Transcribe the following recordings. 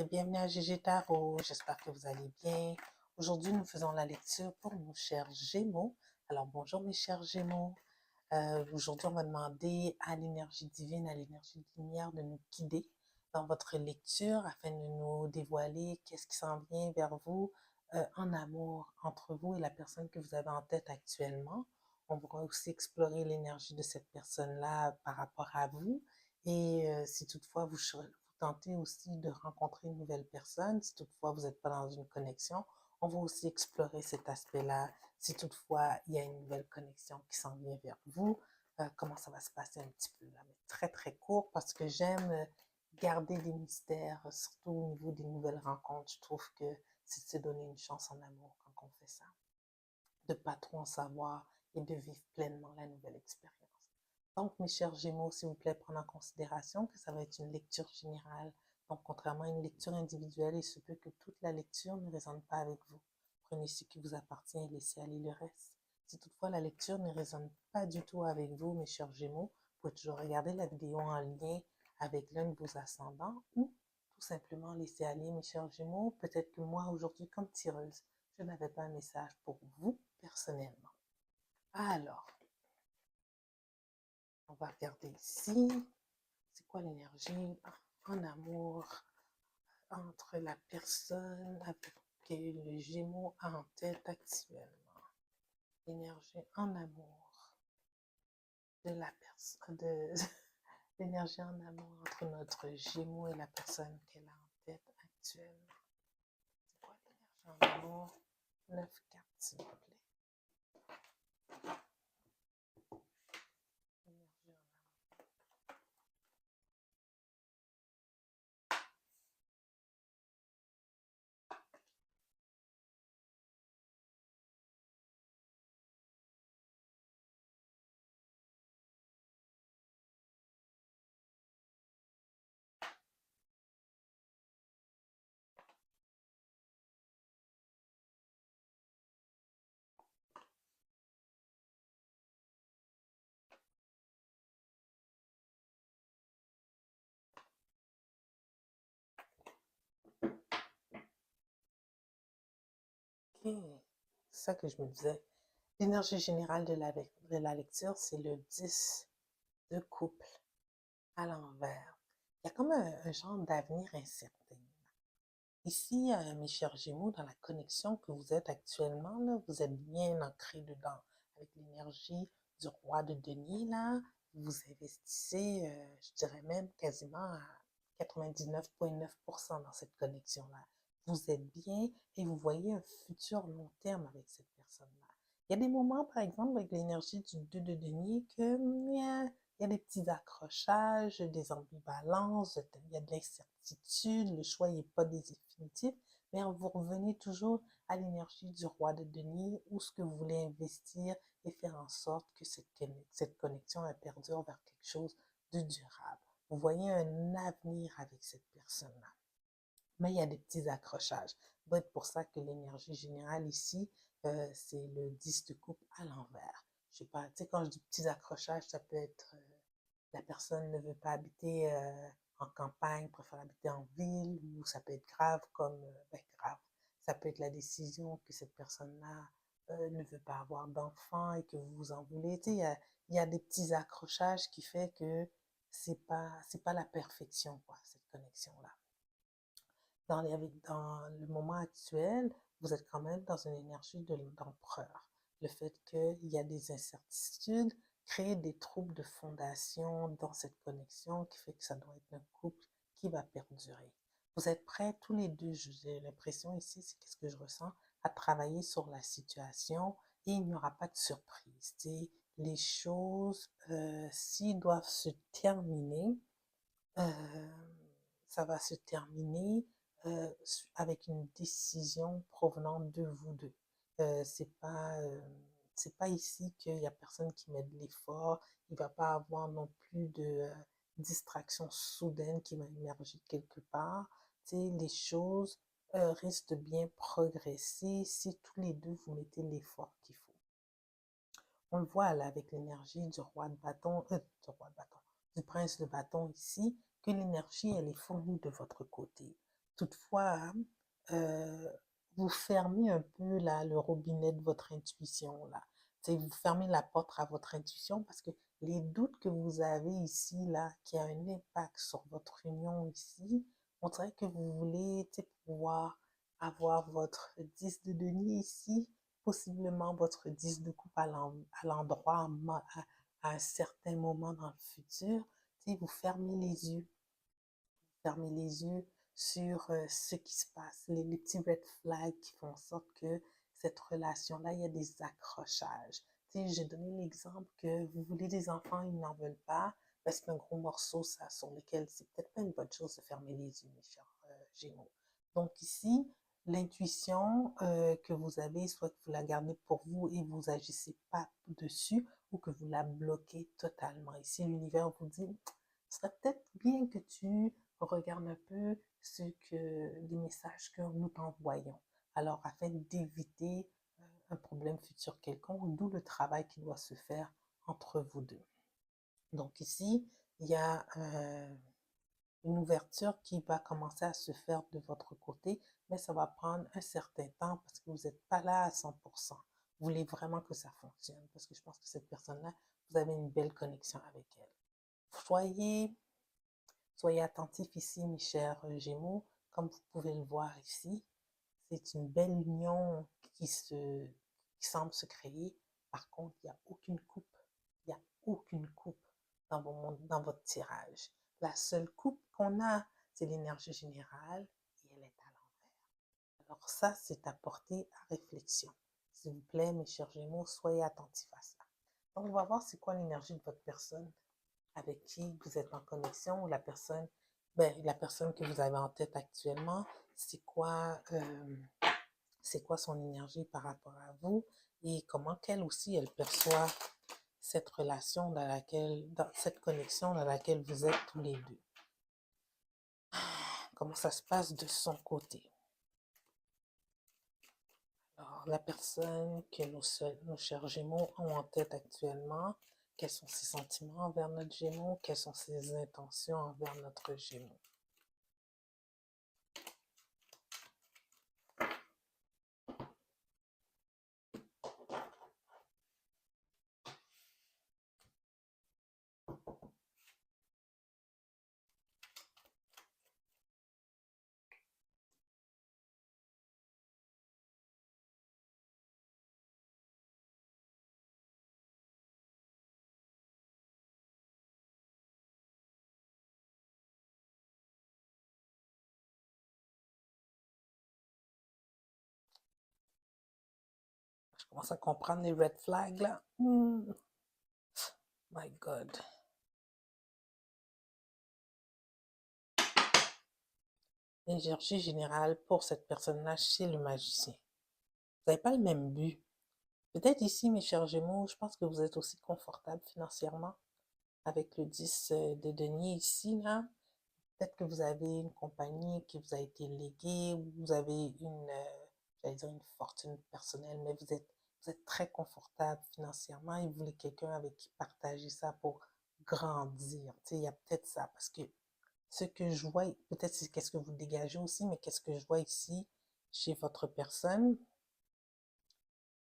et bienvenue à GG Tarot. J'espère que vous allez bien. Aujourd'hui, nous faisons la lecture pour nos chers Gémeaux. Alors, bonjour mes chers Gémeaux. Aujourd'hui, on va demander à l'énergie divine, à l'énergie de lumière de nous guider dans votre lecture afin de nous dévoiler qu'est-ce qui s'en vient vers vous en amour entre vous et la personne que vous avez en tête actuellement. On va aussi explorer l'énergie de cette personne-là par rapport à vous. Et si toutefois vous tentez aussi de rencontrer une nouvelle personne, si toutefois vous n'êtes pas dans une connexion, on va aussi explorer cet aspect-là. Si toutefois il y a une nouvelle connexion qui s'en vient vers vous, comment ça va se passer un petit peu là, mais très très court parce que j'aime garder des mystères, surtout au niveau des nouvelles rencontres. Je trouve que c'est de se donner une chance en amour quand on fait ça, de pas trop en savoir et de vivre pleinement la nouvelle expérience. Donc, mes chers Gémeaux, s'il vous plaît, prenez en considération que ça va être une lecture générale. Donc, contrairement à une lecture individuelle, il se peut que toute la lecture ne résonne pas avec vous. Prenez ce qui vous appartient et laissez aller le reste. Si toutefois la lecture ne résonne pas du tout avec vous, mes chers Gémeaux, vous pouvez toujours regarder la vidéo en lien avec l'un de vos ascendants ou tout simplement laisser aller, mes chers Gémeaux. Peut-être que moi, aujourd'hui, comme tireuse, je n'avais pas un message pour vous personnellement. Alors, on va regarder ici. C'est quoi l'énergie en amour entre la personne avec le Gémeaux a en tête actuellement? L'énergie en amour de la personne, l'énergie en amour entre notre Gémeaux et la personne qu'elle a en tête actuellement. C'est quoi l'énergie en amour? 9 cartes, s'il vous plaît. L'énergie en amour. Ok, c'est ça que je me disais. L'énergie générale de la lecture, c'est le 10 de couple à l'envers. Il y a comme un genre d'avenir incertain. Ici, mes chers Gémeaux, dans la connexion que vous êtes actuellement, là, vous êtes bien ancrés dedans. Avec l'énergie du roi de denier, là, vous investissez, je dirais même quasiment à 99,9% dans cette connexion-là. Vous êtes bien et vous voyez un futur long terme avec cette personne-là. Il y a des moments, par exemple, avec l'énergie du 2 de denier, que il y a des petits accrochages, des ambivalences, il y a de l'incertitude, le choix n'est pas définitif, mais vous revenez toujours à l'énergie du roi de denier où ce que vous voulez investir et faire en sorte que cette connexion perdure vers quelque chose de durable. Vous voyez un avenir avec cette personne-là. Mais il y a des petits accrochages. C'est pour ça que l'énergie générale ici, c'est le 10 de coupe à l'envers. Je sais pas, tu sais, quand je dis petits accrochages, ça peut être la personne ne veut pas habiter en campagne, préfère habiter en ville, ou ça peut être grave comme, grave, ça peut être la décision que cette personne-là ne veut pas avoir d'enfant et que vous vous en voulez. Tu sais, il y a des petits accrochages qui fait que c'est pas la perfection, quoi, cette connexion-là. Dans le moment actuel, vous êtes quand même dans une énergie d'empereur. Le fait qu'il y a des incertitudes crée des troubles de fondation dans cette connexion qui fait que ça doit être un couple qui va perdurer. Vous êtes prêts tous les deux, j'ai l'impression ici, c'est ce que je ressens, à travailler sur la situation et il n'y aura pas de surprise. Les choses, s'ils doivent se terminer, euh, ça va se terminer avec une décision provenant de vous deux. C'est pas ici qu'il y a personne qui met de l'effort. Il va pas avoir non plus de distraction soudaine qui va émerger de quelque part. Tu sais, les choses risquent de bien progresser si tous les deux vous mettez l'effort qu'il faut. On le voit là avec l'énergie du roi de bâton, du prince de bâton ici, que l'énergie, elle est fournie de votre côté. toutefois, vous fermez un peu là, le robinet de votre intuition là. Vous fermez la porte à votre intuition parce que les doutes que vous avez ici là, qui a un impact sur votre union ici, on dirait que vous voulez pouvoir avoir votre 10 de denier ici, possiblement votre 10 de coupe à l'endroit, à un certain moment dans le futur. Vous fermez les yeux. Fermez les yeux sur ce qui se passe, les petits red flags qui font en sorte que cette relation-là, il y a des accrochages. J'ai donné l'exemple que vous voulez des enfants, ils n'en veulent pas, parce que c'est un gros morceau ça, sur lequel c'est peut-être pas une bonne chose de fermer les yeux, mes chers Gémeaux. Donc ici, l'intuition que vous avez, soit que vous la gardez pour vous et vous agissez pas dessus, ou que vous la bloquez totalement. Ici, l'univers vous dit, ce serait peut-être bien que tu regarde un peu les messages que nous t'envoyons. Alors, afin d'éviter un problème futur quelconque, d'où le travail qui doit se faire entre vous deux. Donc ici, il y a une ouverture qui va commencer à se faire de votre côté, mais ça va prendre un certain temps parce que vous n'êtes pas là à 100%. Vous voulez vraiment que ça fonctionne parce que je pense que cette personne-là, vous avez une belle connexion avec elle. Soyez attentifs ici, mes chers Gémeaux. Comme vous pouvez le voir ici, c'est une belle union qui semble se créer. Par contre, il n'y a aucune coupe. Il n'y a aucune coupe dans votre tirage. La seule coupe qu'on a, c'est l'énergie générale et elle est à l'envers. Alors ça, c'est à porter à réflexion. S'il vous plaît, mes chers Gémeaux, soyez attentifs à ça. Donc, on va voir c'est quoi l'énergie de votre personne avec qui vous êtes en connexion, ou la personne que vous avez en tête actuellement, c'est quoi son énergie par rapport à vous et comment qu'elle aussi, elle perçoit cette relation dans cette connexion dans laquelle vous êtes tous les deux. Comment ça se passe de son côté. Alors, la personne que nos chers Gémeaux ont en tête actuellement, quels sont ses sentiments envers notre Gémeaux, quelles sont ses intentions envers notre Gémeaux. Je commence à comprendre les red flags là. My God. L'énergie générale pour cette personne-là chez le magicien. Vous n'avez pas le même but. Peut-être ici, mes chers Gémeaux, je pense que vous êtes aussi confortable financièrement avec le 10 de denier ici, là. Peut-être que vous avez une compagnie qui vous a été léguée, ou vous avez j'allais dire une fortune personnelle, mais vous êtes très confortable financièrement et vous voulez quelqu'un avec qui partager ça pour grandir. Tu sais, il y a peut-être ça, parce que ce que je vois, peut-être c'est qu'est-ce que vous dégagez aussi, mais qu'est-ce que je vois ici chez votre personne,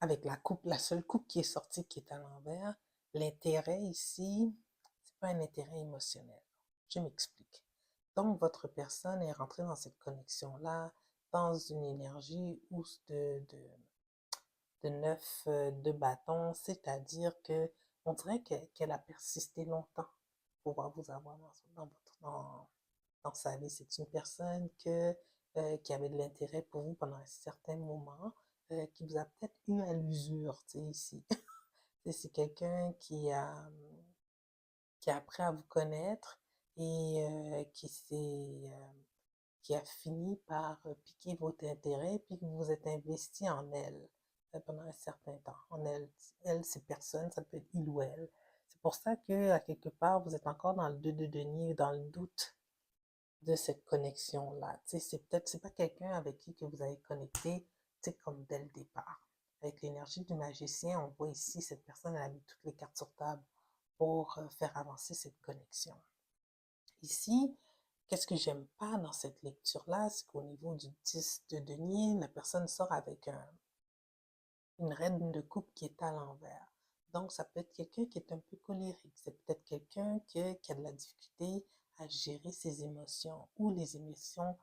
avec la seule coupe qui est sortie, qui est à l'envers, l'intérêt ici, c'est pas un intérêt émotionnel. Je m'explique. Donc, votre personne est rentrée dans cette connexion-là, dans une énergie où de 9 de bâton, c'est-à-dire que on dirait qu'elle a persisté longtemps pour pouvoir vous avoir dans sa vie. C'est une personne qui avait de l'intérêt pour vous pendant un certain moment, qui vous a peut-être eu à l'usure, tu sais, ici. C'est quelqu'un qui a appris à vous connaître et qui a fini par piquer votre intérêt, puis que vous vous êtes investi en elle pendant un certain temps. En elle, ces personnes, ça peut être il ou elle. C'est pour ça que, à quelque part, vous êtes encore dans le 2 de denier, dans le doute de cette connexion-là. C'est pas quelqu'un avec qui vous avez connecté, comme dès le départ. Avec l'énergie du magicien, on voit ici, cette personne, elle a mis toutes les cartes sur table pour faire avancer cette connexion. Ici, qu'est-ce que j'aime pas dans cette lecture-là, c'est qu'au niveau du 10 de denier, la personne sort avec une reine de coupe qui est à l'envers. Donc, ça peut être quelqu'un qui est un peu colérique. C'est peut-être quelqu'un qui a de la difficulté à gérer ses émotions ou les émotions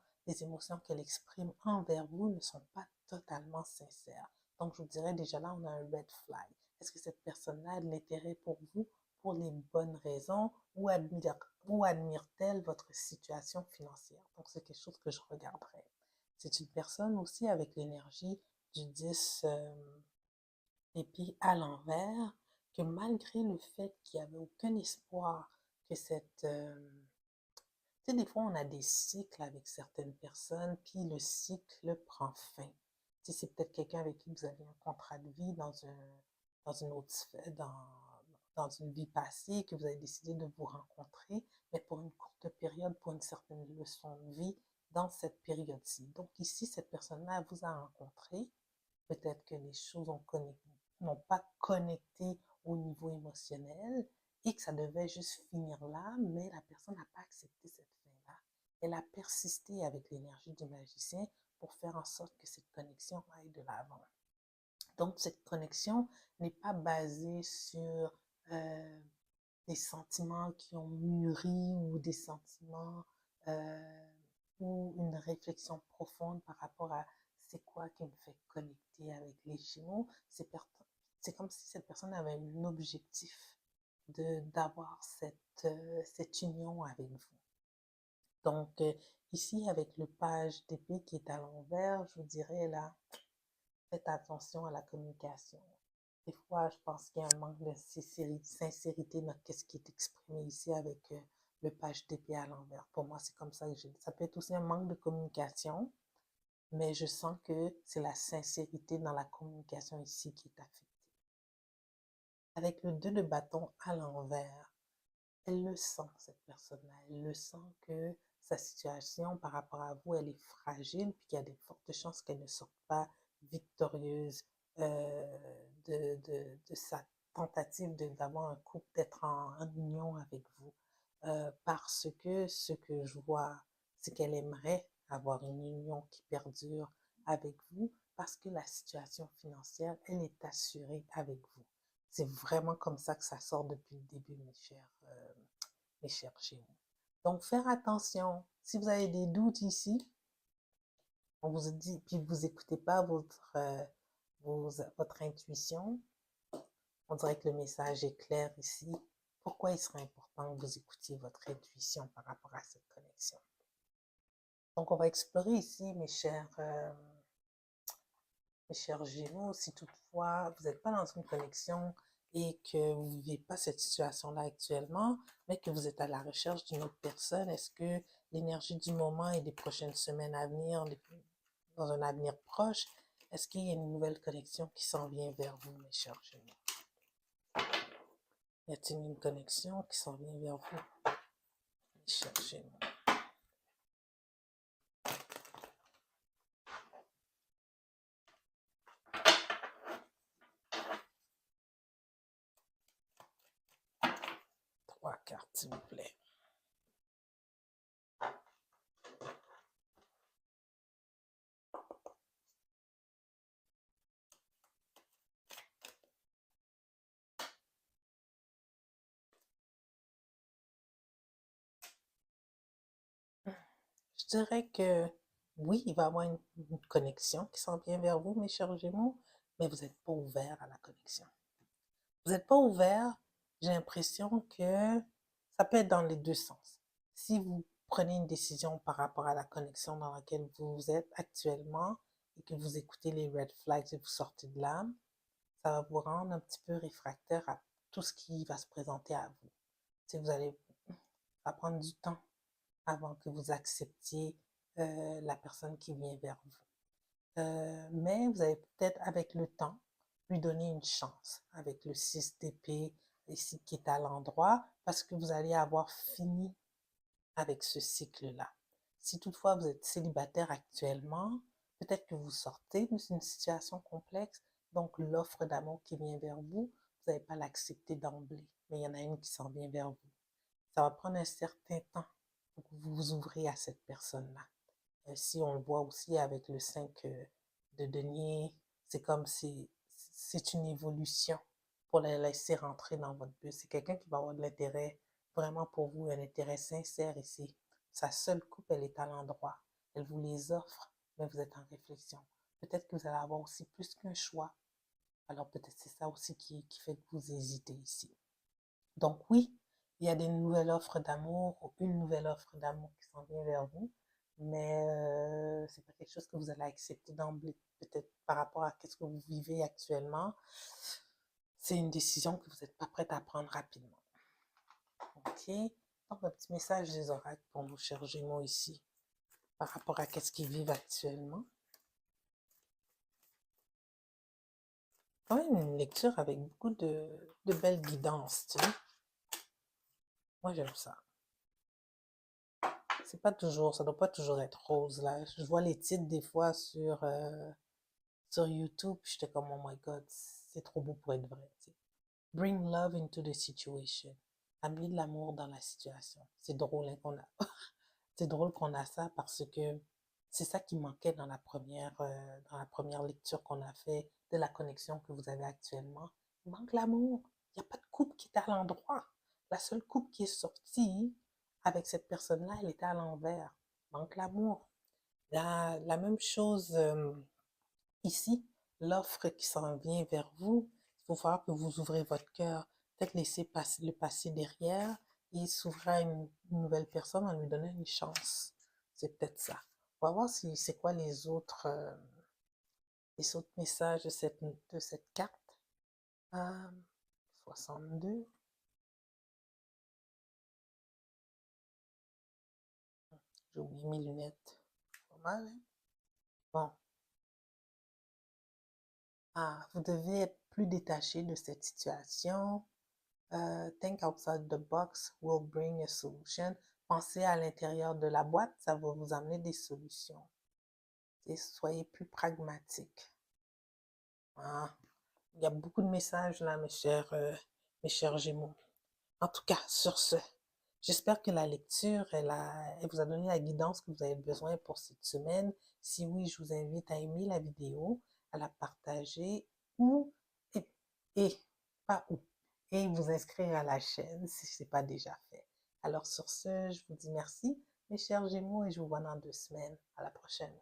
qu'elle exprime envers vous ne sont pas totalement sincères. Donc, je vous dirais déjà là, on a un red flag. Est-ce que cette personne-là a de l'intérêt pour vous pour les bonnes raisons ou admire-t-elle votre situation financière? Donc, c'est quelque chose que je regarderai. C'est une personne aussi avec l'énergie du 10 épée à l'envers, que malgré le fait qu'il n'y avait aucun espoir que cette... tu sais, des fois, on a des cycles avec certaines personnes, puis le cycle prend fin. Tu sais, c'est peut-être quelqu'un avec qui vous avez un contrat de vie dans une autre sphère, dans une vie passée, que vous avez décidé de vous rencontrer, mais pour une courte période, pour une certaine leçon de vie dans cette période-ci. Donc ici, cette personne-là vous a rencontré. Peut-être que les choses n'ont pas connecté au niveau émotionnel et que ça devait juste finir là, mais la personne n'a pas accepté cette fin-là. Elle a persisté avec l'énergie du magicien pour faire en sorte que cette connexion aille de l'avant. Donc, cette connexion n'est pas basée sur euh, des sentiments qui ont mûri ou des sentiments ou une réflexion profonde par rapport à c'est quoi qui me fait connecter avec les Gémeaux. C'est comme si cette personne avait un objectif d'avoir cette union avec vous. Donc, ici, avec le page d'épée qui est à l'envers, je vous dirais là, faites attention à la communication. Des fois, je pense qu'il y a un manque de sincérité dans ce qui est exprimé ici avec le page d'épée à l'envers. Pour moi, c'est comme ça que j'ai dit. Ça peut être aussi un manque de communication, mais je sens que c'est la sincérité dans la communication ici qui est affectée. Avec le 2 de bâton à l'envers, elle le sent, cette personne-là. Elle le sent que sa situation par rapport à vous, elle est fragile, puis qu'il y a de fortes chances qu'elle ne sorte pas victorieuse de sa tentative d'avoir un couple, d'être en union avec vous. Parce que ce que je vois, c'est qu'elle aimerait avoir une union qui perdure avec vous parce que la situation financière, elle est assurée avec vous. C'est vraiment comme ça que ça sort depuis le début, mes chers Gémeaux. Donc, faire attention. Si vous avez des doutes ici, on vous dit, puis vous n'écoutez pas votre intuition, on dirait que le message est clair ici. Pourquoi il serait important que vous écoutiez votre intuition par rapport à cette connexion? Donc, on va explorer ici, mes chers Gémeaux, si toutefois vous n'êtes pas dans une connexion et que vous ne vivez pas cette situation-là actuellement, mais que vous êtes à la recherche d'une autre personne, est-ce que l'énergie du moment et des prochaines semaines à venir, dans un avenir proche, est-ce qu'il y a une nouvelle connexion qui s'en vient vers vous, mes chers Gémeaux? Y a-t-il une connexion qui s'en vient vers vous, mes chers Gémeaux? Trois cartes, s'il vous plaît. Je dirais que oui, il va y avoir une connexion qui s'en vient vers vous, mes chers Gémeaux, mais vous n'êtes pas ouvert à la connexion. Vous n'êtes pas ouvert, j'ai l'impression que ça peut être dans les deux sens. Si vous prenez une décision par rapport à la connexion dans laquelle vous êtes actuellement et que vous écoutez les red flags et vous sortez de l'âme, ça va vous rendre un petit peu réfractaire à tout ce qui va se présenter à vous. Si vous allez, ça va prendre du temps avant que vous acceptiez la personne qui vient vers vous. Mais vous allez peut-être, avec le temps, lui donner une chance avec le 6 d'épée ici qui est à l'endroit parce que vous allez avoir fini avec ce cycle-là. Si toutefois vous êtes célibataire actuellement, peut-être que vous sortez d'une situation complexe, donc l'offre d'amour qui vient vers vous, vous n'allez pas l'accepter d'emblée, mais il y en a une qui s'en vient vers vous. Ça va prendre un certain temps pour que vous vous ouvrez à cette personne-là. Si on le voit aussi avec le 5 de denier, c'est comme si c'est une évolution pour la laisser rentrer dans votre but. C'est quelqu'un qui va avoir de l'intérêt vraiment pour vous, un intérêt sincère ici. Sa seule coupe, elle est à l'endroit. Elle vous les offre, mais vous êtes en réflexion. Peut-être que vous allez avoir aussi plus qu'un choix. Alors peut-être c'est ça aussi qui fait que vous hésitez ici. Donc oui, il y a des nouvelles offres d'amour ou une nouvelle offre d'amour qui s'en vient vers vous, mais c'est pas quelque chose que vous allez accepter d'emblée, peut-être par rapport à ce que vous vivez actuellement. C'est une décision que vous n'êtes pas prête à prendre rapidement. OK? Donc, un petit message des oracles pour nos chers Gémeaux ici, par rapport à ce qu'ils vivent actuellement. Quand même une lecture avec beaucoup de belles guidances, tu sais. Moi, j'aime ça. C'est pas toujours, ça doit pas toujours être rose, là. Je vois les titres des fois sur YouTube, puis j'étais comme, oh my God, c'est trop beau pour être vrai, tu sais. Bring love into the situation. Amener de l'amour dans la situation. C'est drôle, hein, qu'on a. C'est drôle qu'on a ça parce que c'est ça qui manquait dans la première lecture qu'on a fait de la connexion que vous avez actuellement. Il manque l'amour. Il n'y a pas de couple qui est à l'endroit. La seule couple qui est sortie avec cette personne-là, elle était à l'envers. Il manque l'amour. La même chose ici, l'offre qui s'en vient vers vous, il faut falloir que vous ouvrez votre cœur, peut-être laisser passer le passé derrière et s'ouvrir à une nouvelle personne en lui donnant une chance. C'est peut-être ça. On va voir si c'est quoi les autres messages de cette carte. 62. J'ai oublié mes lunettes. Pas mal, hein? Bon. Vous devez être plus détaché de cette situation. Think outside the box will bring a solution. Pensez à l'intérieur de la boîte, ça va vous amener des solutions. Et soyez plus pragmatique. Ah, il y a beaucoup de messages là, mes chers Gémeaux. En tout cas, sur ce, j'espère que la lecture, elle vous a donné la guidance que vous avez besoin pour cette semaine. Si oui, je vous invite à aimer la vidéo, à la partager ou, et, et pas ou, et vous inscrire à la chaîne si ce n'est pas déjà fait. Alors sur ce, je vous dis merci, mes chers Gémeaux, et je vous vois dans 2 semaines. À la prochaine.